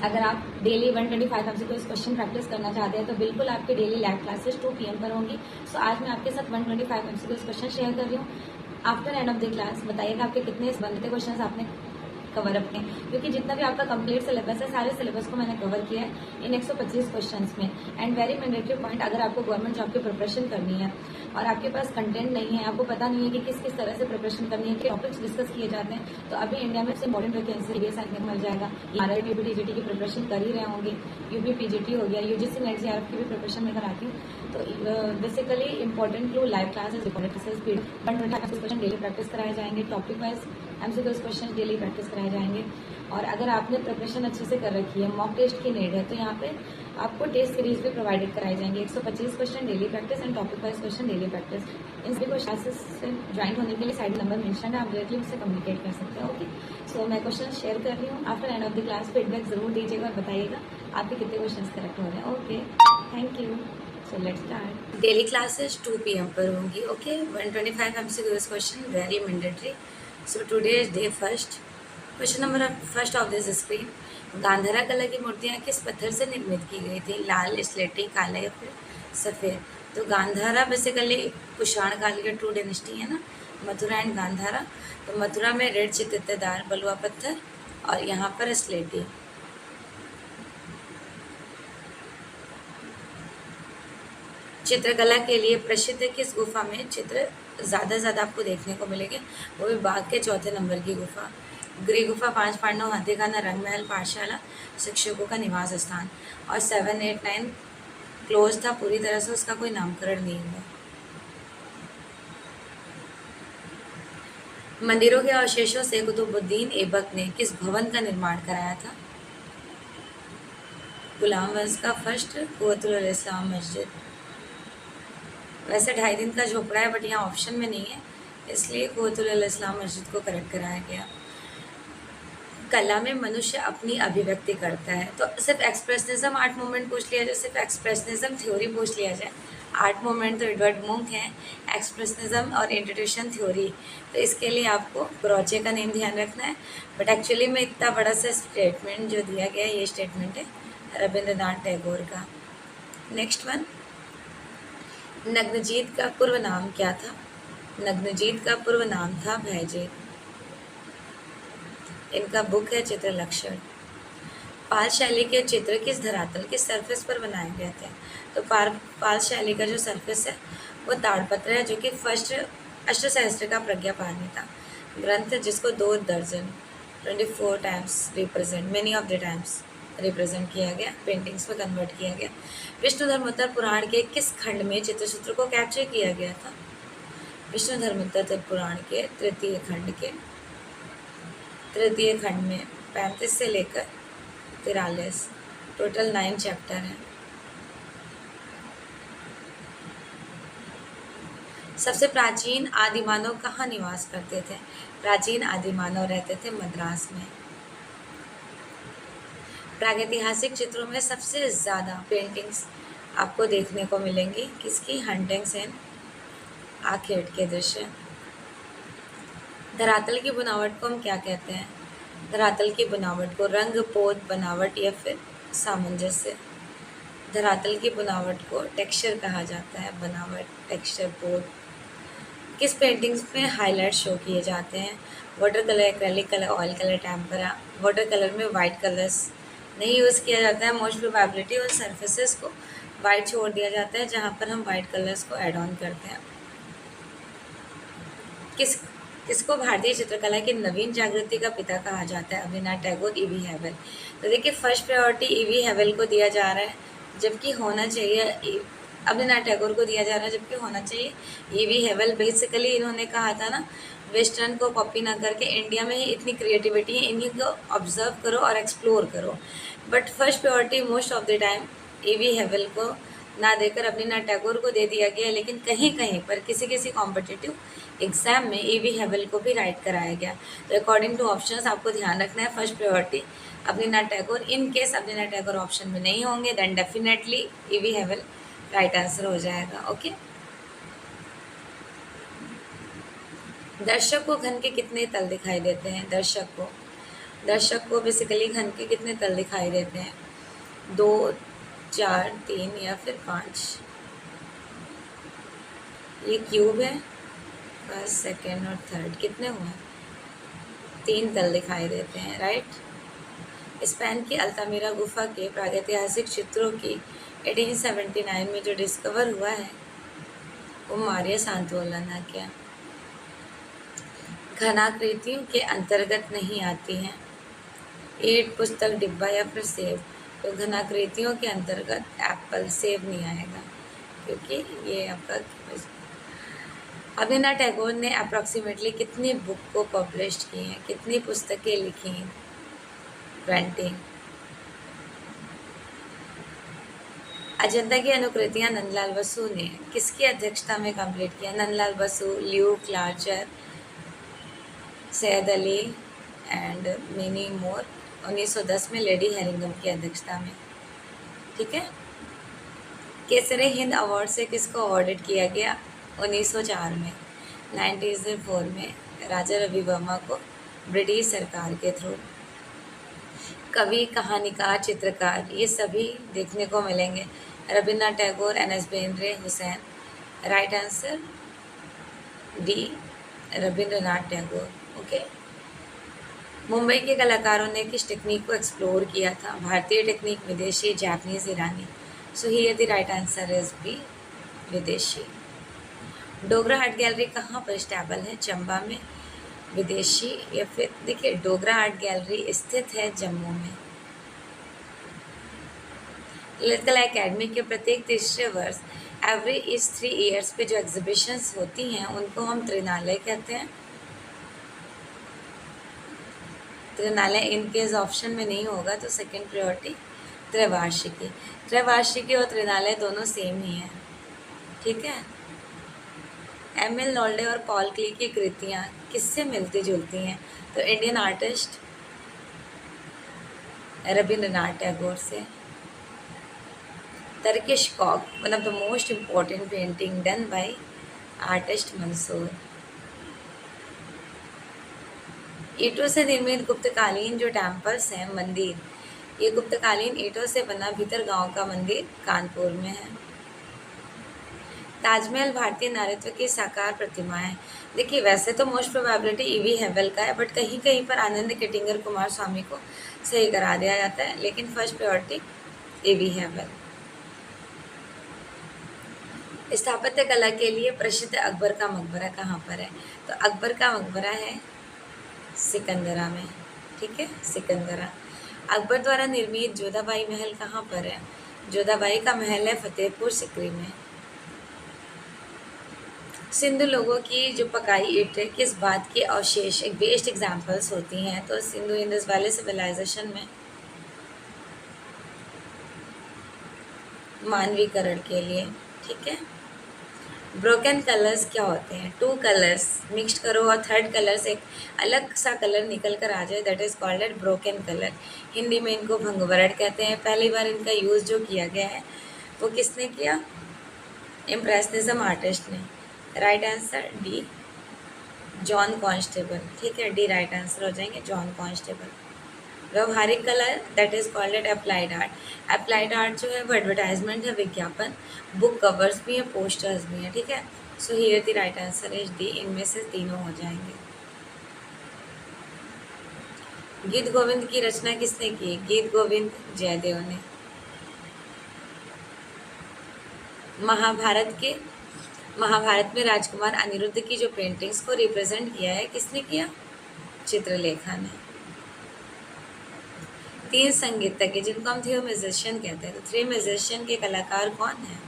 अगर आप daily 125 MCQs question practice करना चाहते हैं तो बिल्कुल आपकी डेली लैब क्लासेस 2 PM पर होंगी। सो आज मैं आपके साथ 125 एमसीक्यूज क्वेश्चन शेयर कर रही हूँ। After end of the class बताइएगा आपके कितने बनते क्वेश्चन आपने कवर अप किए, क्योंकि जितना भी आपका कंप्लीट सिलेबस है सारे सिलेबस को मैंने कवर किया है इन 125 क्वेश्चंस में। एंड वेरी मैंडेटरी पॉइंट, अगर आपको गवर्नमेंट जॉब की प्रिपरेशन करनी है और आपके पास कंटेंट नहीं है, आपको पता नहीं है कि किस किस तरह से प्रिपरेशन करनी है, क्या टॉपिक्स डिस्कस किए जाते हैं, तो अभी इंडिया में इंपॉर्टेंट वैकेंसी मिल जाएगा। आरआरबी यूपीटीजीटी की प्रिपरेशन कर ही रहे होंगे, यूपी पीजीटी हो गया, यूजीसी नेट जेआरएफ की भी प्रिपरेशन मैं कराती हूँ। तो basically important two live classes question daily practice कराए जाएंगे, topic wise MCQs question daily practice कराए जाएंगे। और अगर आपने प्रिपरेशन अच्छे से कर रखी है, मॉक टेस्ट की नीड है, तो यहाँ पे आपको टेस्ट सीरीज भी प्रोवाइडेड कराई जाएंगे। 125 question daily practice and topic wise question daily practice. इन सभी क्लासेस से ज्वाइन होने के लिए साइड नंबर मेंशन है, आप डायरेक्टली मुझसे कम्युनिकेट कर सकते हैं। ओके, सो मैं क्वेश्चन शेयर कर रही हूँ। After end of the class feedback जरूर दीजिएगा और बताइएगा आपके कितने क्वेश्चन करेक्ट हो रहे हैं। Okay, thank you. So let's start. Daily classes 2 PM पर होंगी। Okay, 125 MCQs question very mandatory. So today is day first. Question number first of this screen, Gandhara कला की मूर्तियाँ किस पत्थर से निर्मित की गई थी? लाल, स्लेटी, काला या फिर सफ़ेद? तो गांधारा बेसिकली कुषाण काल के 2 डायनेस्टी है ना, मथुरा एंड गांधारा। तो मथुरा में रेड चित्तदार बलुआ पत्थर और यहाँ पर स्लेटी। चित्रकला के लिए प्रसिद्ध किस गुफा में चित्र ज़्यादा आपको देखने को मिलेंगे? वो भी बाघ के 4थे नंबर की गुफा। गृह गुफा, 5 पांडव, हाथीखाना, रंगमहल, पाठशाला, शिक्षकों का निवास स्थान। और 7, 8, 9 क्लोज था, पूरी तरह से उसका कोई नामकरण नहीं हुआ। मंदिरों के अवशेषों से कुतुबुद्दीन ऐबक ने किस भवन का निर्माण कराया था? गुलाम वंश का फर्स्ट कुव्वतुल इस्लाम मस्जिद। वैसे 2.5 दिन का झोपड़ा है, बट यहाँ ऑप्शन में नहीं है, इसलिए कुव्वतुल इस्लाम मस्जिद को करेक्ट कराया गया। कला में मनुष्य अपनी अभिव्यक्ति करता है, तो सिर्फ एक्सप्रेशनिज्म आर्ट मूवमेंट पूछ लिया जाए, सिर्फ एक्सप्रेशनिज्म थ्योरी पूछ लिया जाए। आर्ट मूवमेंट तो एडवर्ड मुंक है, एक्सप्रेशनिज्म और इंट्रोड्यूशन थ्योरी, तो इसके लिए आपको ब्रॉचे का नेम ध्यान रखना है। बट एक्चुअली में इतना बड़ा सा स्टेटमेंट जो दिया गया है, ये स्टेटमेंट है रविंद्रनाथ टैगोर का। नेक्स्ट वन, नग्नजीत का पूर्व नाम क्या था? नग्नजीत का पूर्व नाम था भयजीत। इनका बुक है चित्रलक्षण। पाल शैली के चित्र किस धरातल, किस सरफेस पर बनाए गए थे? तो पाल शैली का जो सरफेस है वो ताड़पत्र है, जो कि फर्स्ट अष्टसहस्त्र का प्रज्ञा पारमिता ग्रंथ, जिसको 2 दर्जन 24 times represent, many of the times represent किया गया, पेंटिंग्स में कन्वर्ट किया गया। विष्णु धर्मोत्तर पुराण के किस खंड में चित्रसूत्र को कैप्चर किया गया था? विष्णु धर्मोत्तर पुराण के तृतीय खंड में 35 से लेकर 43, टोटल 9 चैप्टर हैं। सबसे प्राचीन आदिमानव कहाँ निवास करते थे? प्राचीन आदिमानव रहते थे मद्रास में। प्रागैतिहासिक चित्रों में सबसे ज़्यादा पेंटिंग्स आपको देखने को मिलेंगी किसकी? हंटिंग सेन आखेट के दृश्य। धरातल की बनावट को हम क्या कहते हैं? धरातल की बनावट को रंग, पोत, बनावट या फिर सामंजस्य। धरातल की बनावट को टेक्सचर कहा जाता है, बनावट, टेक्सचर, पोत। किस पेंटिंग्स में हाईलाइट शो किए जाते हैं? Water colour, acrylic colour, oil colour, tempera. Water colour में वाइट कलर्स नहीं यूज़ किया जाता है, मोस्ट प्रोबेबिलिटी उन सर्फेसेस को वाइट छोड़ दिया जाता है जहाँ पर हम वाइट कलर्स को ऐड ऑन करते हैं। किसको भारतीय चित्रकला की नवीन जागृति का पिता कहा जाता है? रविन्द्रनाथ टैगोर, E.V. हैवेल। तो देखिए फर्स्ट प्रायोरिटी E.V. हैवेल को दिया जा रहा है, जबकि होना चाहिए रविन्द्रनाथ टैगोर को दिया जा रहा है, जबकि होना चाहिए E.V. हैवेल। बेसिकली इन्होंने कहा था ना, वेस्टर्न को कॉपी ना करके इंडिया में ही इतनी क्रिएटिविटी है, इन्हीं को ऑब्जर्व करो और एक्सप्लोर करो। But first priority most of the time E.V. हैवेल को ना देकर रविन्द्रनाथ टैगोर को दे दिया गया, लेकिन कहीं कहीं पर किसी कॉम्पिटिटिव एग्जाम में E.V. हैवेल को भी राइट कराया गया। तो अकॉर्डिंग टू ऑप्शंस आपको ध्यान रखना है, first priority Rabindranath Tagore. In case Rabindranath Tagore option में नहीं होंगे, then definitely E.V. Havell right answer हो जाएगा। ओके, दर्शक को घन के कितने तल दिखाई देते हैं? दर्शक को दर्शक को बेसिकली घन के कितने तल दिखाई देते हैं? 2, 4, 3 या फिर 5। ये क्यूब है, फर्स्ट, सेकेंड और थर्ड, कितने हुए? 3 तल दिखाई देते हैं, राइट। स्पेन की अल्तामिरा गुफा के प्रागैतिहासिक चित्रों की 1879 में जो डिस्कवर हुआ है वो मारिया सांतोलन है क्या? घनाकृतियों के अंतर्गत नहीं आती हैं। ईंट, पुस्तक, डिब्बा या फिर सेब। तो घनाकृतियों के अंतर्गत एप्पल, सेब नहीं आएगा क्योंकि ये आपका। रवींद्रनाथ टैगोर ने अप्रॉक्सीमेटली कितनी बुक को पब्लिश की हैं, कितनी पुस्तकें लिखी हैं? 20। अजंता की अनुकृतियां नंदलाल बसु ने किसकी अध्यक्षता में कंप्लीट किया? नंदलाल बसु, ल्यू क्लार्चर, Syed Ali and many more. 1910 में लेडी हेरिंगम की अध्यक्षता में, ठीक है। केसरे हिंद अवार्ड से किसको अवॉर्डेड किया गया? 1904 में। 1904 में राजा रवि वर्मा को ब्रिटिश सरकार के थ्रू। कवि, कहानीकार, चित्रकार, ये सभी देखने को मिलेंगे। Rabindranath Tagore, NS. Bendre, Hussain. Right answer D, Rabindranath Tagore. Okay. Mumbai के कलाकारों ने किस टेक्निक को एक्सप्लोर किया था? भारतीय टेक्निक, विदेशी, जापानीज, ईरानी। So here the right answer is B, विदेशी। डोगरा आर्ट गैलरी कहाँ पर स्टेबल है? चंबा में, विदेशी या फिर देखिए डोगरा आर्ट गैलरी स्थित है जम्मू में। ललित कला एकेडमी के प्रत्येक तीसरे वर्ष एवरी इज 3 ईयर्स पे जो एग्जीबिशंस होती हैं उनको हम त्रिनालय कहते हैं। त्रिनालय इन केस ऑप्शन में नहीं होगा तो सेकंड प्रायोरिटी त्रैवार्षिकी। त्रैवार्षिकी और त्रिनालय दोनों सेम ही हैं, ठीक है। एम.एल. नॉल्डे और पॉल क्ली की कृतियाँ किससे मिलती जुलती हैं? तो इंडियन आर्टिस्ट रवींद्रनाथ टैगोर से। Turkish cock, one of the most important painting done by artist Mansur. ईंटों से निर्मित गुप्तकालीन जो टेम्पल्स हैं, मंदिर, ये गुप्तकालीन ईंटों से बना भीतर गांव का मंदिर कानपुर में है। ताजमहल भारतीय नारीत्व की साकार प्रतिमा है। देखिए वैसे तो मोस्ट प्रोबेबिलिटी ईवी हेवल का है, बट कहीं कहीं पर आनंद केटिंगर कुमार स्वामी को सही करा दिया जाता है, लेकिन फर्स्ट प्रायोरिटी ईवी हेवल। स्थापत्य कला के लिए प्रसिद्ध अकबर का मकबरा कहाँ पर है? तो अकबर का मकबरा है सिकंदरा में, ठीक है, सिकंदरा। अकबर द्वारा निर्मित जोधाबाई महल कहाँ पर है? जोधाबाई का महल है फतेहपुर सिकरी में। सिंधु लोगों की जो पकाई ईंटें किस बात की अवशेष एक बेस्ट एग्जाम्पल्स होती हैं? तो सिंधु इंडस वैली सिविलाइजेशन में मानवीकरण के लिए, ठीक है। ब्रोकन कलर्स क्या होते हैं? 2 कलर्स मिक्सड करो और थर्ड कलर से एक अलग सा कलर निकल कर आ जाए, that is called eight broken colour. Hindi में इनको भंगवरण कहते हैं। पहली बार इनका यूज़ जो किया गया है वो किसने किया? इम्प्रेशनिज्म आर्टिस्ट ने। Right answer D, John constable, ठीक है, डी राइट आंसर हो जाएंगे, जॉन कॉन्स्टेबल। व्यवहारिक कला that is called eight applied art. Applied art जो है वो एडवर्टाइजमेंट है, विज्ञापन, बुक कवर्स भी हैं, पोस्टर्स भी हैं, ठीक है। सो here the right answer is D, इनमें से तीनों हो जाएंगे। गीत गोविंद की रचना किसने की? गीत गोविंद जयदेव ने। महाभारत में राजकुमार अनिरुद्ध की जो पेंटिंग्स को रिप्रेजेंट किया है किसने किया? चित्रलेखा ने। 3 संगीतज्ञ जिनको हम थ्री म्यूजिशियन कहते हैं, तो 3 म्यूजिशियन के कलाकार कौन हैं?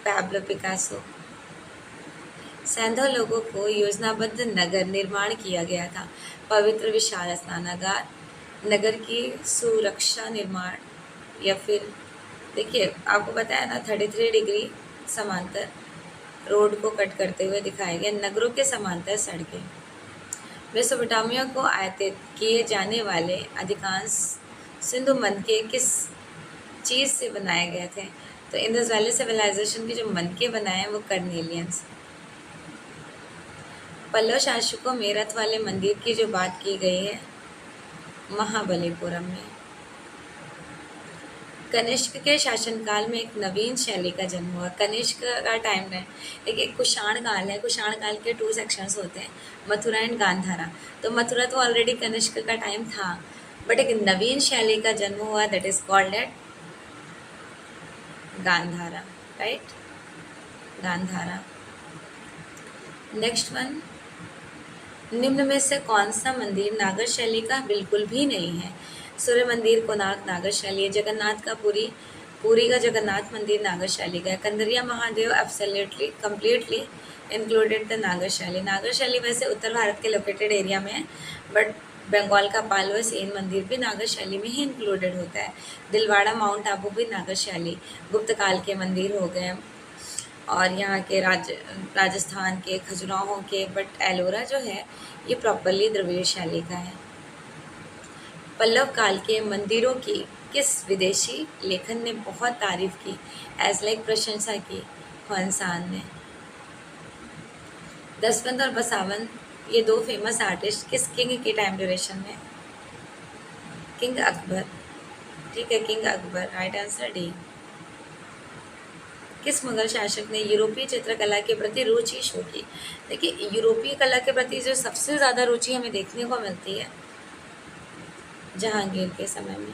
Pablo Picasso. सैंधव लोगों को योजनाबद्ध नगर निर्माण किया गया था। पवित्र विशाल स्नानागार, नगर की सुरक्षा निर्माण, या फिर देखिए आपको बताया ना 33 डिग्री समांतर रोड को कट करते हुए दिखाए गए, नगरों के समांतर सड़कें। मेसोपोटामिया को आयतित किए जाने वाले अधिकांश सिंधु मनके किस चीज़ से बनाए गए थे? तो इंडस वैली सिविलाइजेशन के जो मनके बनाए हैं वो कर्नेलियंस। पल्लव शासकों में रथ वाले मंदिर की जो बात की गई है महाबलीपुरम में। कनिष्क के शासनकाल में एक नवीन शैली का जन्म हुआ। कनिष्क का टाइम है, एक कुषाण काल है। कुषाण काल के 2 सेक्शंस होते हैं, मथुरा एंड गांधारा। तो मथुरा तो ऑलरेडी कनिष्क का टाइम था, बट एक नवीन शैली का जन्म हुआ, that is called at Gandhara, right, Gandhara. Next one, निम्न में से कौन सा मंदिर नागर शैली का बिल्कुल भी नहीं है? सूर्य मंदिर कोणार्क नागर शैली है। जगन्नाथ का पुरी का जगन्नाथ मंदिर नागर शैली का है। Kandariya Mahadev absolutely completely included the नागर शैली। नागर शैली वैसे उत्तर भारत के लोकेटेड एरिया में है, बट बंगाल का पालवा सेन मंदिर भी नागर शैली में ही इंक्लूडेड होता है। दिलवाड़ा माउंट आबू भी नागर शैली। गुप्त काल के मंदिर हो गए, और यहाँ के राजस्थान के खजुराहों के, बट एलोरा जो है ये प्रॉपरली द्रविड़ शैली का है। पल्लव काल के मंदिरों की किस विदेशी लेखन ने बहुत तारीफ की, एज लाइक प्रशंसा की? ह्वेनसान ने। दसवंत और बसावन ये 2 फेमस आर्टिस्ट किस किंग के टाइम ड्यूरेशन में? किंग अकबर, ठीक है, king Akbar, right answer D. किस मुगल शासक ने यूरोपीय चित्रकला के प्रति रुचि शो की? देखिए, यूरोपीय कला के प्रति जो सबसे ज़्यादा रुचि हमें देखने को मिलती है जहांगीर के समय में।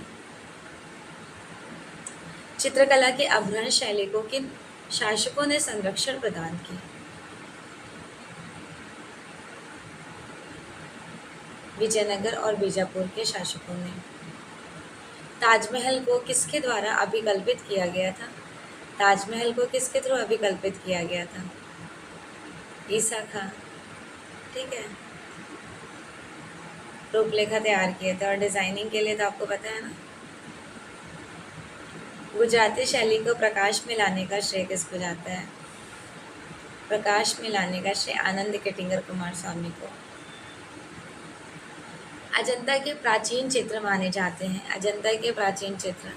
चित्रकला के आभरण शैली को किन शासकों ने संरक्षण प्रदान की? विजयनगर और बीजापुर के शासकों ने। ताजमहल को किसके द्वारा अभिकल्पित किया गया था? ताजमहल को किसके थ्रू अभिकल्पित किया गया था? ईसा खां, ठीक है। रूपरेखा तैयार किए थे, और डिजाइनिंग के लिए तो आपको पता है ना। गुजराती शैली को प्रकाश में लाने का श्रेय किसको जाता है? प्रकाश में लाने का श्रेय आनंद केटिंगर कुमार स्वामी को। अजंता के प्राचीन चित्र माने जाते हैं। अजंता के प्राचीन चित्र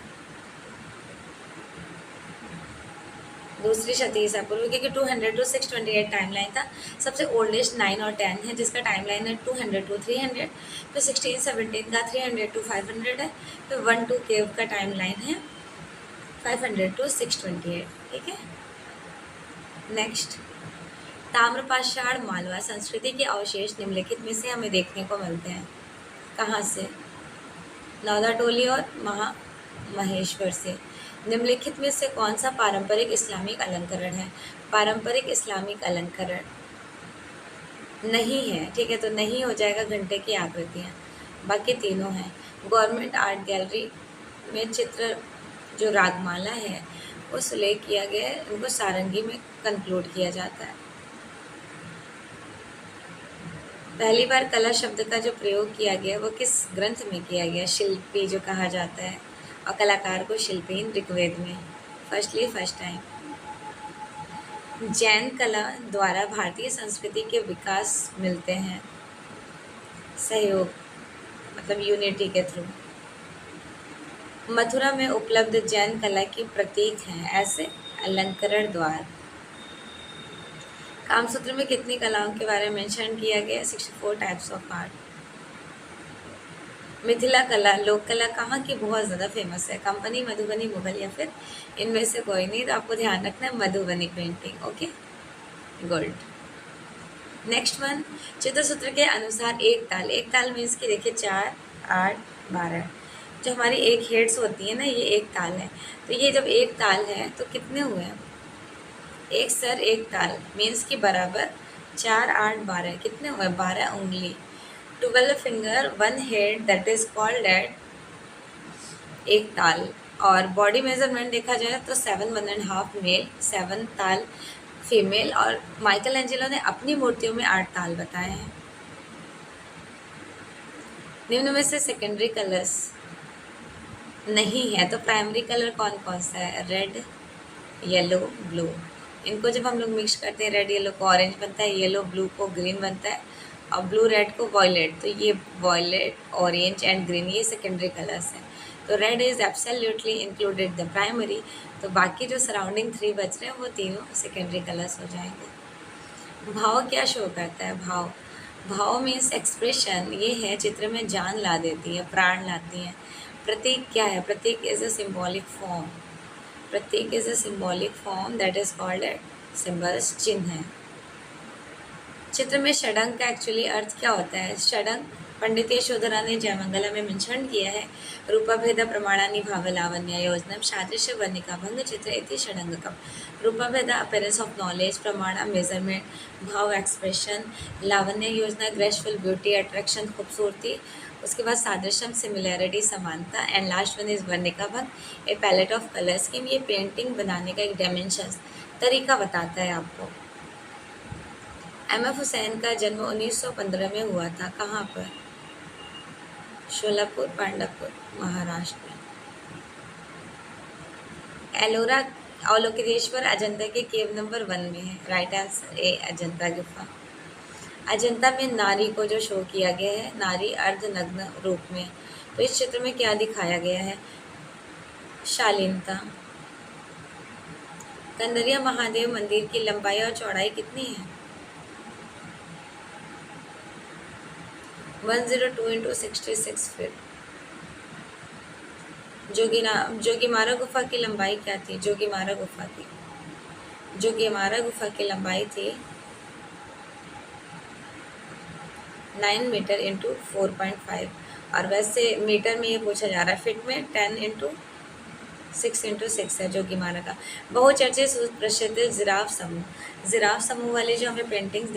दूसरी शती ईसा पूर्व, क्योंकि 200 to 628 टाइमलाइन था। सबसे ओल्डेस्ट 9 और 10 है, जिसका टाइमलाइन है 200 to 300, फिर 1617 का 300 to 500 है, फिर 1-2 केव का टाइमलाइन है 500 to 628, ठीक है। नेक्स्ट, ताम्रपाषाण मालवा संस्कृति के अवशेष निम्नलिखित में से हमें देखने को मिलते हैं। कहाँ से? नौदाटोली और महेश्वर से। निम्नलिखित में से कौन सा पारंपरिक इस्लामिक अलंकरण है? पारंपरिक इस्लामिक अलंकरण नहीं है, ठीक है, तो नहीं हो जाएगा घंटे की आकृतियाँ, बाकी तीनों हैं। गवर्नमेंट आर्ट गैलरी में चित्र जो रागमाला है वो सुलेख किया गया है, उनको सारंगी में कंक्लूड किया जाता है। पहली बार कला शब्द का जो प्रयोग किया गया वो किस ग्रंथ में किया गया? शिल्पी जो कहा जाता है, और कलाकार को शिल्पी ऋग्वेद में फर्स्ट टाइम। जैन कला द्वारा भारतीय संस्कृति के विकास मिलते हैं सहयोग, मतलब यूनिटी के थ्रू। मथुरा में उपलब्ध जैन कला की प्रतीक हैं ऐसे अलंकरण द्वार। कामसूत्र में कितनी कलाओं के बारे में मेंशन किया गया? 64 टाइप्स ऑफ आर्ट। मिथिला कला लोक कला कहाँ की बहुत ज़्यादा फेमस है? कंपनी, मधुबनी, मुगल, या फिर इनमें से कोई नहीं? तो आपको ध्यान रखना है Madhubani painting, okay, good. Next one, Chitrasutra के अनुसार एक ताल मीन्स की देखिए 4, 8, 12, जो हमारी एक हेड्स होती है ना, ये एक ताल है। तो ये जब एक ताल है तो कितने हुए? एक सर एक ताल मीन्स की बराबर 4, 8, 12, कितने हुए? 12 उंगली। 12 finger 1 head, that is called eight एक ताल। और बॉडी मेजरमेंट देखा जाए तो 7 1.5 मेल, 7 ताल फीमेल। और माइकल एंजेलो ने अपनी मूर्तियों में 8 ताल बताए हैं। निम्न में से सेकेंडरी कलर्स नहीं है तो प्राइमरी कलर कौन कौन सा है? Red, yellow, blue. इनको जब हम लोग मिक्स करते हैं, रेड येलो को ऑरेंज बनता है, येलो ब्लू को ग्रीन बनता है, और ब्लू रेड को वॉयलेट। तो ये वॉयलेट, ऑरेंज एंड ग्रीन ये सेकेंडरी कलर्स हैं। तो red is absolutely included the primary. तो बाकी जो सराउंडिंग 3 बच रहे हैं वो तीनों सेकेंडरी कलर्स हो जाएंगे। भाव क्या शो करता है? भाव, भाव मीन्स एक्सप्रेशन, ये है चित्र में जान ला देती है, प्राण लाती है। प्रतीक क्या है? प्रतीक इज अ सिंबॉलिक फॉर्म, प्रतीक is a symbolic form that is called a symbols, चिन्ह है। चित्र में षडंग का एक्चुअली अर्थ क्या होता है? षडंग पंडित यशोधरा ने जयमंगला में मेंशन किया है। रूपभेद प्रमाणानि भाव लावण्य योजनम सादृश्य वर्णिका भंग चित्र इति षडंगकम। रूपभेद अपीयरेंस ऑफ नॉलेज, प्रमाण मेजरमेंट, भाव एक्सप्रेशन, लावण्य योजना ग्रेसफुल ब्यूटी अट्रैक्शन खूबसूरती, उसके बाद सादृश्यम सिमिलैरिटी समानता, and last one is Varnika भंग ए पैलेट ऑफ कलर स्कीम। ये पेंटिंग बनाने का एक डायमेंशन तरीका बताता है आपको। एम.एफ. हुसैन का जन्म 1915 में हुआ था। कहाँ पर? शोलापुर, पांडापुर, महाराष्ट्र में। एलोरा अवलोकितेश्वर अजंता के केव नंबर 1 में है। राइट आंसर ए, अजंता गुफा। अजंता में नारी को जो शो किया गया है, नारी अर्धनग्न रूप में, तो इस चित्र में क्या दिखाया गया है? शालीनता। कंदरिया महादेव मंदिर की लंबाई और चौड़ाई कितनी है? 102 × 66 फीट। जोगीमारा गुफा की लंबाई क्या थी? जोगीमारा गुफा की लंबाई थी 9 मीटर × 4.5, और वैसे मीटर में ये पूछा जा रहा है, फिट में 10 × 6 है जोगीमारा का। बहुचर्चित सुप्रसिद्ध जिराफ समूह वाली जो हमें पेंटिंग्स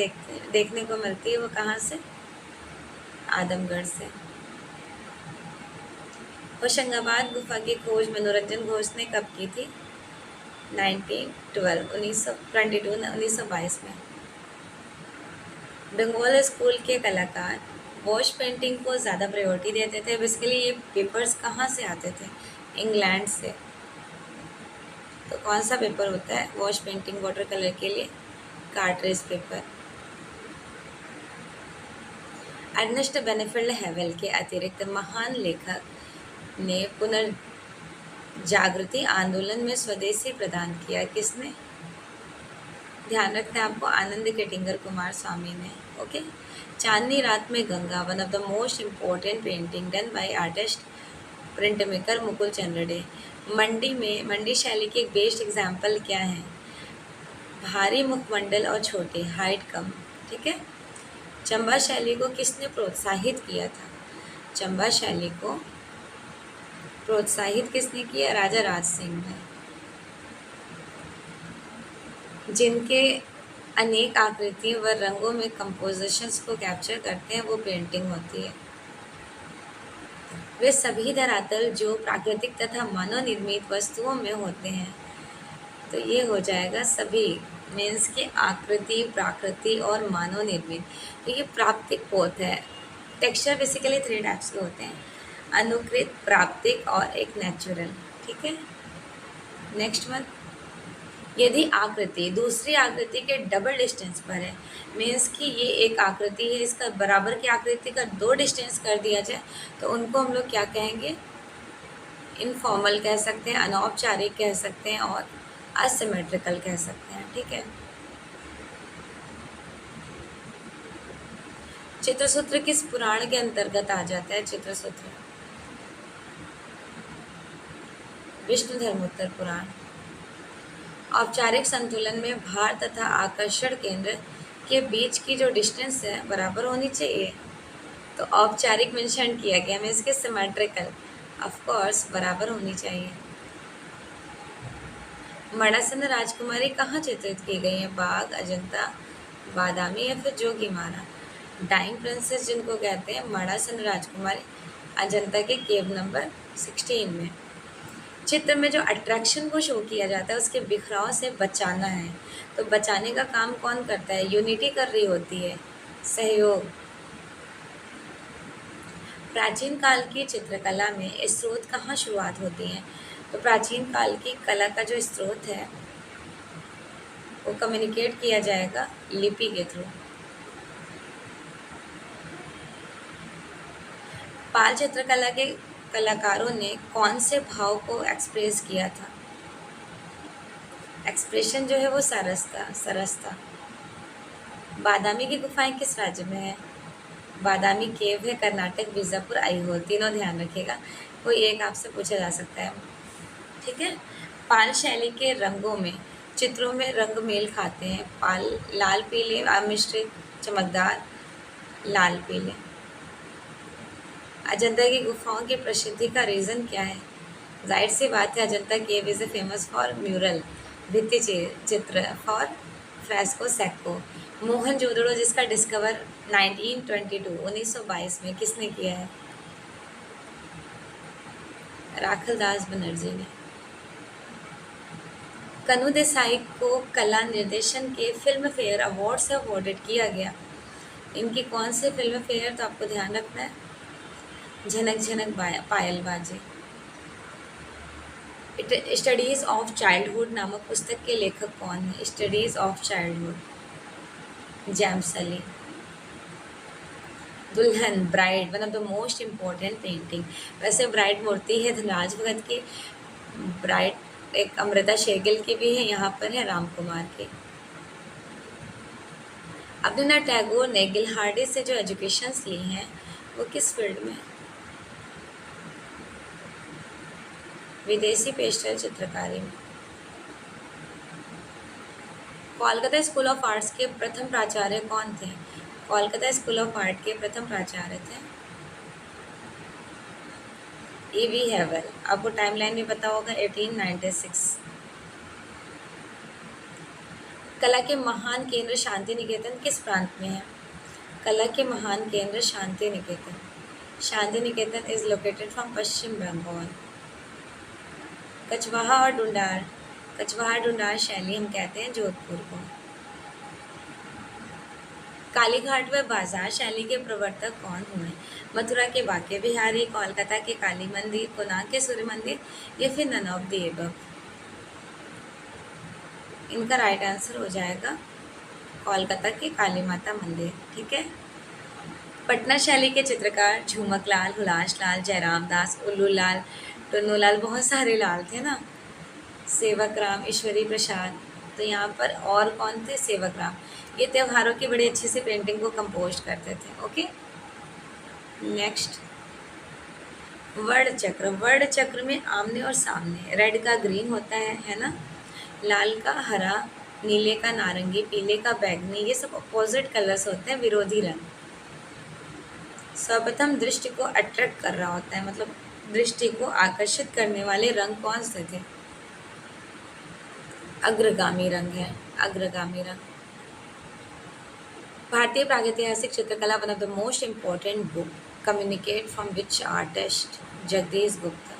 देखने को मिलती है, वो कहाँ से? आदमगढ़ से। होशंगाबाद गुफा की खोज मनोरंजन घोष ने कब की थी? 1922 में। बंगाल स्कूल के कलाकार वॉश पेंटिंग को ज़्यादा प्रायोरिटी देते थे। बेसिकली ये पेपर्स कहाँ से आते थे? इंग्लैंड से। तो कौन सा पेपर होता है वॉश पेंटिंग वाटर कलर के लिए? Cartridge paper. अर्नेस्ट बेनेफिल्ड हेवेल के अतिरिक्त महान लेखक ने पुनर्जागृति आंदोलन में स्वदेशी प्रदान किया। किसने? ध्यान रखना है आपको, आनंद केटिंगर कुमार स्वामी ने। Okay. Chandni Raat Mein Ganga, one of the most important painting done by artist print maker Mukul Chandra Dey. Mandi शैली की एक बेस्ट एग्जाम्पल क्या है? भारी मुखमंडल और छोटे, हाइट कम। ठीक है। चंबा शैली को किसने प्रोत्साहित किया था? चंबा शैली को प्रोत्साहित किसने किया? राजा राज सिंह ने। जिनके अनेक आकृतियों व रंगों में कंपोजिशंस को कैप्चर करते हैं, वो पेंटिंग होती है। वे सभी धरातल जो प्राकृतिक तथा मानव निर्मित वस्तुओं में होते हैं। तो ये हो जाएगा सभी, मीन्स की आकृति, प्राकृति और मानव निर्मित। तो ये प्राप्तिक पोत है। टेक्सचर बेसिकली 3 टाइप्स के होते हैं, अनुकृत, प्राप्तिक और एक नेचुरल। ठीक है। नेक्स्ट वन, यदि आकृति दूसरी आकृति के डबल डिस्टेंस पर है, मीन्स कि ये एक आकृति है, इसका बराबर की आकृति का 2 डिस्टेंस कर दिया जाए, तो उनको हम लोग क्या कहेंगे? इनफॉर्मल कह सकते हैं, अनौपचारिक कह सकते हैं और असिमेट्रिकल कह सकते हैं। ठीक है। चित्रसूत्र किस पुराण के अंतर्गत आ जाता है? चित्रसूत्र विष्णु धर्मोत्तर पुराण। औपचारिक संतुलन में भार तथा आकर्षण केंद्र के बीच की जो डिस्टेंस है बराबर होनी चाहिए। तो औपचारिक मेंशन किया गया, मीन्स के सिमेट्रिकल, ऑफ कोर्स बराबर होनी चाहिए। मड़ासन राजकुमारी कहाँ चित्रित की गई है? बाग, अजंता, बादामी या फिर जोगीमारा। डाइंग प्रिंसेस जिनको कहते हैं, मड़ासन राजकुमारी अजंता के केव नंबर 16 में। चित्र में जो अट्रैक्शन को शो किया जाता है, उसके बिखराव से बचाना है। तो बचाने का काम कौन करता है? यूनिटी कर रही होती है, सहयोग। प्राचीन काल की चित्रकला में स्रोत कहाँ शुरुआत होती है? तो प्राचीन काल की कला का जो स्रोत है वो कम्युनिकेट किया जाएगा लिपि के थ्रू। पाल चित्रकला के कलाकारों ने कौन से भाव को एक्सप्रेस किया था? एक्सप्रेशन जो है वो सरस था। बादामी की गुफाएं किस राज्य में है? बादामी केव है कर्नाटक, बीजापुर, आईहोल। तीनों ध्यान रखिएगा, कोई एक आपसे पूछा जा सकता है। ठीक है। पाल शैली के रंगों में, चित्रों में रंग मेल खाते हैं। पाल लाल पीले मिश्रित चमकदार लाल पीले। अजंता की गुफाओं की प्रसिद्धि का रीज़न क्या है? जाहिर सी बात है, अजंता केव इज़ फेमस फॉर म्यूरल, भित्ति चित्र, फॉर फ्रेस्को सेक्को। मोहनजोदड़ो जिसका डिस्कवर 1922 में किसने किया है? राखलदास बनर्जी ने। कनु देसाई को कला निर्देशन के फिल्म फेयर अवार्ड से अवॉर्डेड किया गया। इनकी कौन से फिल्म फेयर, तो आपको ध्यान रखना है, झनक झनक पायल बाजे। स्टडीज ऑफ चाइल्डहुड नामक पुस्तक के लेखक कौन है? Studies of childhood, James Ali. Dulhan, bride, one of the most important painting. वैसे ब्राइड मूर्ति है धनराज भगत की, ब्राइड एक अमृता शेरगिल की भी है, यहाँ पर है राम कुमार की। रवींद्रनाथ टैगोर ने गिलहार्डी से जो एजुकेशंस ली हैं वो किस फील्ड में? विदेशी पेस्टल चित्रकारी में। कोलकाता स्कूल ऑफ आर्ट्स के प्रथम प्राचार्य कौन थे? कोलकाता स्कूल ऑफ आर्ट के प्रथम प्राचार्य थे E.V. हैवल। आपको टाइमलाइन भी पता होगा, 1896। कला के महान केंद्र शांति निकेतन किस प्रांत में है? कला के महान केंद्र Shanti Niketan. Shanti Niketan is located from पश्चिम बंगाल। कछवाहा और ढूंढार, कछवाहा ढूंढार शैली हम कहते हैं जोधपुर को। कालीघाट व बाजार शैली के प्रवर्तक कौन हुए? मथुरा के बांके बिहारी, कोलकाता के काली मंदिर, पुणे के सूर्य मंदिर, या फिर नन ऑफ द एबव। इनका राइट आंसर हो जाएगा कोलकाता के काली माता मंदिर। ठीक है। पटना शैली के चित्रकार झुमक लाल, हुलास लाल, जयराम दास, उल्लू लाल, टुन्नू लाल, बहुत सारे लाल थे ना। सेवक राम, ईश्वरी प्रसाद, तो यहाँ पर और कौन थे? सेवक राम। ये त्योहारों की बड़ी अच्छी सी पेंटिंग को कंपोज करते थे। ओके, नेक्स्ट वर्ण चक्र। वर्ण चक्र में आमने और सामने, रेड का ग्रीन होता है ना, लाल का हरा, नीले का नारंगी, पीले का बैंगनी, ये सब अपोजिट कलर्स होते हैं, विरोधी रंग। सर्वप्रथम दृष्टि को अट्रैक्ट कर रहा होता है, मतलब दृष्टि को आकर्षित करने वाले रंग कौन से थे? अग्रगामी रंग है, अग्रगामी रंग। भारतीय प्रागैतिहासिक चित्रकला one of the most important book, communicate from which artist? Jagdish Gupta.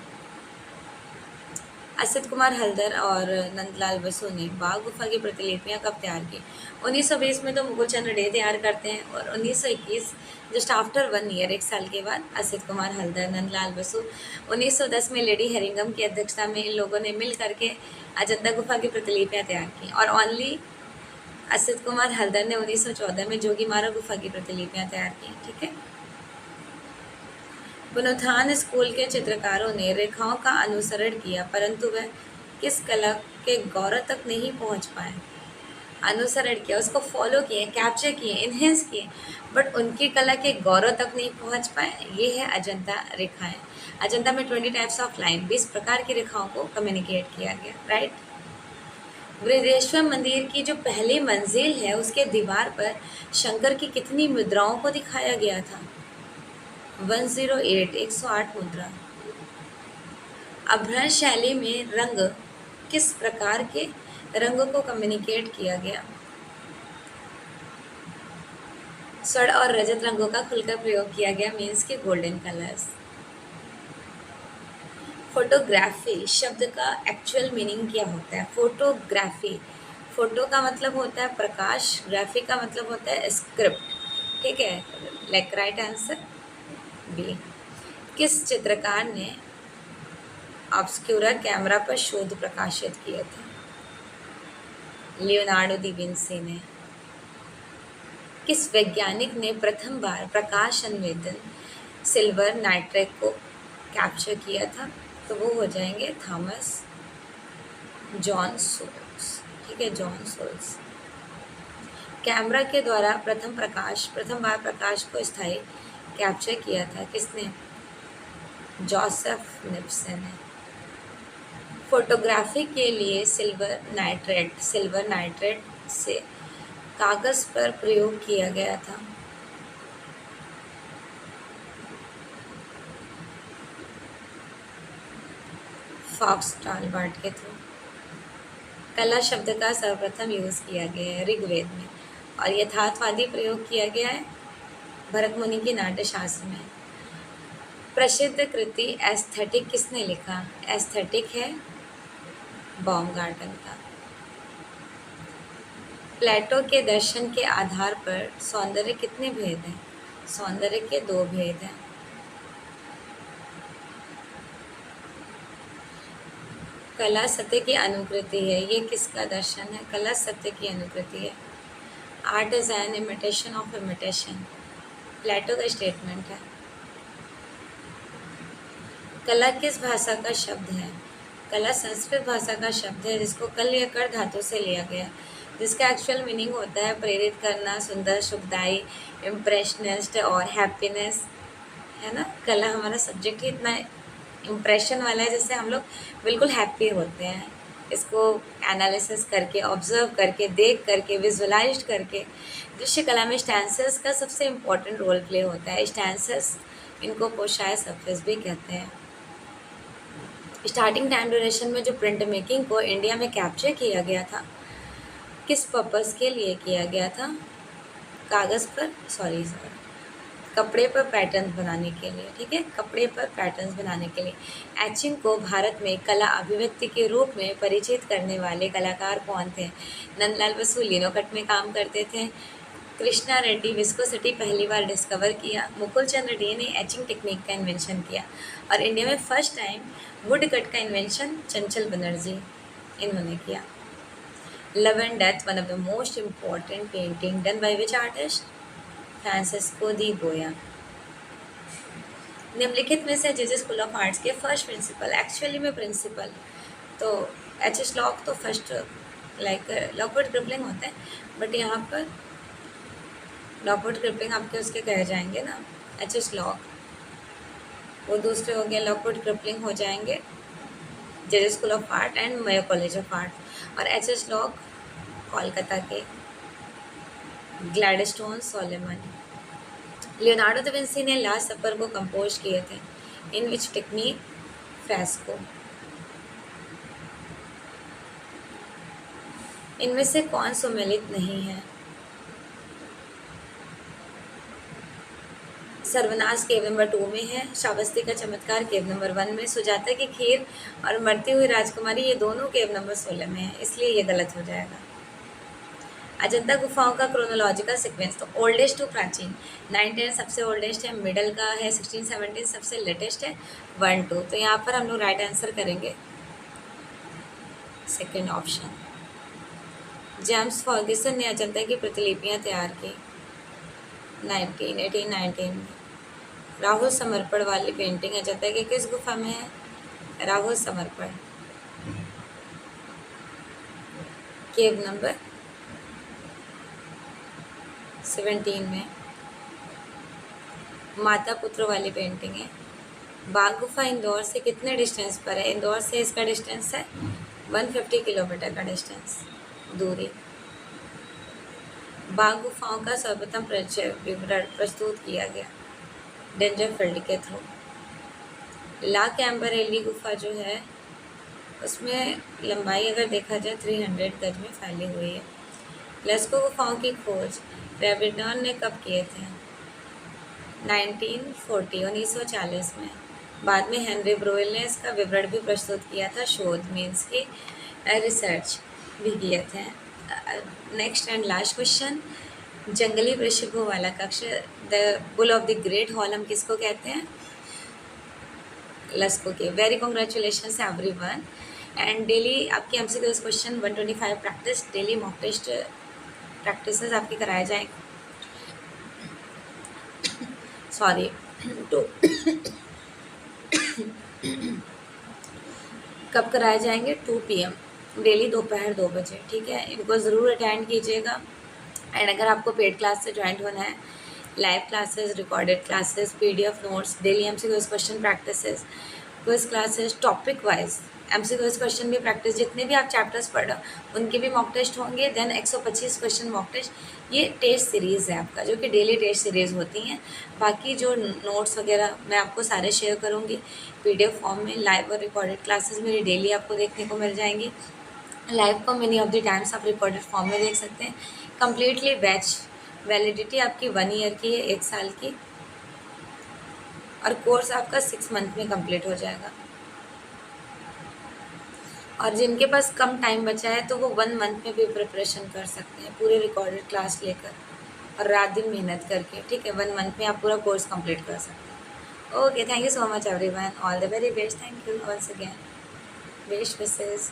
Asit Kumar Haldar और नंदलाल बसु ने बाघ गुफा की प्रतिलिपियां कब तैयार की? 1920 में तो मुकुल चंद्र डे तैयार करते हैं, और 1921 जस्ट आफ्टर 1 ईयर, 1 साल के बाद असित कुमार हल्दर, नंदलाल बसु। 1910 में लेडी हेरिंगम की अध्यक्षता में इन लोगों ने मिल करके अजंता गुफा की प्रतिलिपियां तैयार की, और ओनली असित कुमार हल्दर ने 1914 में जोगीमारा गुफा की प्रतिलिपियां तैयार की। ठीक है। पुनरुत्थान स्कूल के चित्रकारों ने रेखाओं का अनुसरण किया, परंतु वह किस कला के गौरव तक नहीं पहुंच पाए? अनुसरण किया, उसको फॉलो किए, कैप्चर किए, इन्हेंस किए, बट उनकी कला के गौरव तक नहीं पहुंच पाए। ये है अजंता रेखाएं। अजंता में 20 टाइप्स ऑफ लाइन, 20 प्रकार की रेखाओं को कम्युनिकेट किया गया। राइट। बृहदेश्वर मंदिर की जो पहली मंजिल है, उसके दीवार पर शंकर की कितनी मुद्राओं को दिखाया गया था? 108, 108 मुद्रा। अभ्रंश शैली में रंग, किस प्रकार के रंगों को कम्युनिकेट किया गया? स्वर्ण और रजत रंगों का खुलकर प्रयोग किया गया, मीन्स के गोल्डन कलर्स। फोटोग्राफी शब्द का एक्चुअल मीनिंग क्या होता है? फोटोग्राफी, फोटो का मतलब होता है प्रकाश, ग्राफी का मतलब होता है स्क्रिप्ट। ठीक है, लाइक राइट आंसर बी। किस चित्रकार ने ऑब्स्क्यूरा कैमरा पर शोध प्रकाशित किए थे? लियोनार्डो दा विंसी ने। किस वैज्ञानिक ने प्रथम बार प्रकाश संवेदन सिल्वर नाइट्रेट को कैप्चर किया था? तो वो हो जाएंगे थॉमस जॉन सोल्स। ठीक है, जॉन सोल्स। कैमरा के द्वारा प्रथम बार प्रकाश को स्थायी कैप्चर किया था किसने? जोसेफ निप्सन ने। फोटोग्राफी के लिए सिल्वर नाइट्रेट से कागज पर प्रयोग किया गया था। फॉक्स टालबर्ट के थ्रू। कला शब्द का सर्वप्रथम यूज किया गया है ऋग्वेद में, और यथार्थवादी प्रयोग किया गया है भरत मुनि की नाट्यशास्त्र में। प्रसिद्ध कृति एस्थेटिक किसने लिखा? एस्थेटिक है बाउमगार्टन का। प्लेटो के दर्शन के आधार पर सौंदर्य कितने भेद हैं? सौंदर्य के 2 भेद हैं। कला सत्य की अनुकृति है, ये किसका दर्शन है? कला सत्य की अनुकृति है। Art is an imitation of imitation, Plato का स्टेटमेंट है। कला किस भाषा का शब्द है? कला संस्कृत भाषा का शब्द है जिसको कल या कर धातु से लिया गया, जिसका एक्चुअल मीनिंग होता है प्रेरित करना, सुंदर, सुखदायी, इम्प्रेशनिस्ट और हैप्पीनेस, है ना। कला हमारा सब्जेक्ट ही इतना इम्प्रेशन वाला है जैसे हम लोग बिल्कुल हैप्पी होते हैं। इसको एनालिसिस करके, ऑब्जर्व करके, देख करके, विजुअलाइज करके। दृश्य कला में स्टैंसेस का सबसे इम्पोर्टेंट रोल प्ले होता है। स्टैंसेस, इनको पोशाय सरफेस भी कहते हैं। स्टार्टिंग टाइम ड्यूरेशन में जो प्रिंट मेकिंग को इंडिया में कैप्चर किया गया था, किस पर्पस के लिए किया गया था? कागज़ पर कपड़े पर पैटर्न बनाने के लिए, ठीक है, कपड़े पर पैटर्न्स बनाने के लिए। एचिंग को भारत में कला अभिव्यक्ति के रूप में परिचित करने वाले कलाकार कौन थे? नंदलाल बसु लिनोकट में काम करते थे। कृष्णा रेड्डी विस्कोसिटी पहली बार डिस्कवर किया। मुकुल चंद्र डे ने एचिंग टेक्निक का इन्वेंशन किया। और इंडिया में फर्स्ट टाइम वुड कट का इन्वेंशन चंचल बनर्जी इन्होंने किया। Love and death, one of the most important painting done by which artist? Francisco दी गोया। निम्नलिखित में से जेजे स्कूल ऑफ आर्ट्स के फर्स्ट प्रिंसिपल, एक्चुअली में प्रिंसिपल तो एच.एस. लॉक तो फर्स्ट लॉकवुड क्रिपलिंग होते हैं, बट यहाँ पर लॉकवुड क्रिपलिंग आपके उसके कहे जाएंगे ना, एच.एस. लॉक। वो दूसरे हो गए लॉकवुड क्रिपलिंग हो जाएंगे JJ school of art and Mayo college of art. और एच.एस. लॉक कोलकाता के। ग्लैडस्टोन सोलेमन। लियोनार्डो दा विंसी ने लास्ट सपर को कंपोज किए थे। इन विच टेक्निक? फ्रेस्को। इनमें से कौन सुमेलित नहीं है? सर्वनाश केव नंबर 2 में है। श्रावस्ती का चमत्कार केव नंबर 1 में। सुजाता की खीर और मरती हुई राजकुमारी ये दोनों केव नंबर 16 में है, इसलिए ये गलत हो जाएगा। अजंता गुफाओं का क्रोनोलॉजिकल सीक्वेंस, तो ओल्डेस्ट टू प्राचीन 9-10 सबसे ओल्डेस्ट है, मिडल का है 16-17 सबसे लेटेस्ट है, 1-2। तो यहाँ पर हम लोग राइट आंसर करेंगे सेकेंड ऑप्शन। जेम्स फर्ग्यूसन ने अजंता की प्रतिलिपियाँ तैयार की 1919 में। राहुल समर्पण वाली पेंटिंग अजंता की किस गुफा में है? राहुल समर्पण केव नंबर 17 में। माता पुत्र वाली पेंटिंग है। बाघ गुफा इंदौर से कितने डिस्टेंस पर है? इंदौर से इसका डिस्टेंस है 150 किलोमीटर का डिस्टेंस दूरी। बाघ गुफाओं का सर्वप्रथम विवरण प्रस्तुत किया गया डेंजरफील्ड के थ्रू। ला कैम्बरेली गुफा जो है उसमें लंबाई अगर देखा जाए 300 गज में फैली हुई है। लेस्को गुफाओं की खोज रेबिडॉन ने कब किए थे? 1940 में। बाद में हेनरी ब्रोवेल ने इसका विवरण भी प्रस्तुत किया था, शोध मीन्स की रिसर्च भी किए थे। नेक्स्ट एंड लास्ट क्वेश्चन, जंगली वृषभों वाला कक्ष the bull of the great hall हम किसको कहते हैं? लेस्को के। Very congratulation everyone. And daily आपकी MCQ question 125 practice, daily mock test practice आपके कराए जाएंगे। सॉरी कब कराए जाएंगे? 2 PM डेली दोपहर 2 बजे, ठीक है। इनको ज़रूर अटेंड कीजिएगा। एंड अगर आपको पेड क्लास से ज्वाइन होना है, live classes, recorded classes, PDF notes, daily MCQs question practices, quiz classes, topic wise MCQs question भी प्रैक्टिस, जितने भी आप चैप्टर्स पढ़ रहे हो उनके भी मॉक टेस्ट होंगे। देन 125 क्वेश्चन मॉक टेस्ट, ये टेस्ट सीरीज़ है आपका, जो कि डेली टेस्ट सीरीज़ होती हैं। बाकी जो नोट्स वगैरह मैं आपको सारे शेयर करूँगी PDF फॉर्म में। लाइव और रिकॉर्डेड क्लासेस मेरी डेली आपको देखने को मिल जाएंगी। लाइव को मेनी ऑफ द टाइम्स आप रिकॉर्डेड फॉर्म में देख सकते हैं। कम्प्लीटली बैच, वैलिडिटी आपकी 1 ईयर की है, 1 साल की, और कोर्स आपका 6 मंथ में कंप्लीट हो जाएगा। और जिनके पास कम टाइम बचा है तो वो 1 मंथ में भी प्रिपरेशन कर सकते हैं, पूरे रिकॉर्डेड क्लास लेकर और रात दिन मेहनत करके, ठीक है। 1 मंथ में आप पूरा कोर्स कंप्लीट कर सकते हैं। Okay, thank you so much everyone, all the very best, thank you once again, best wishes.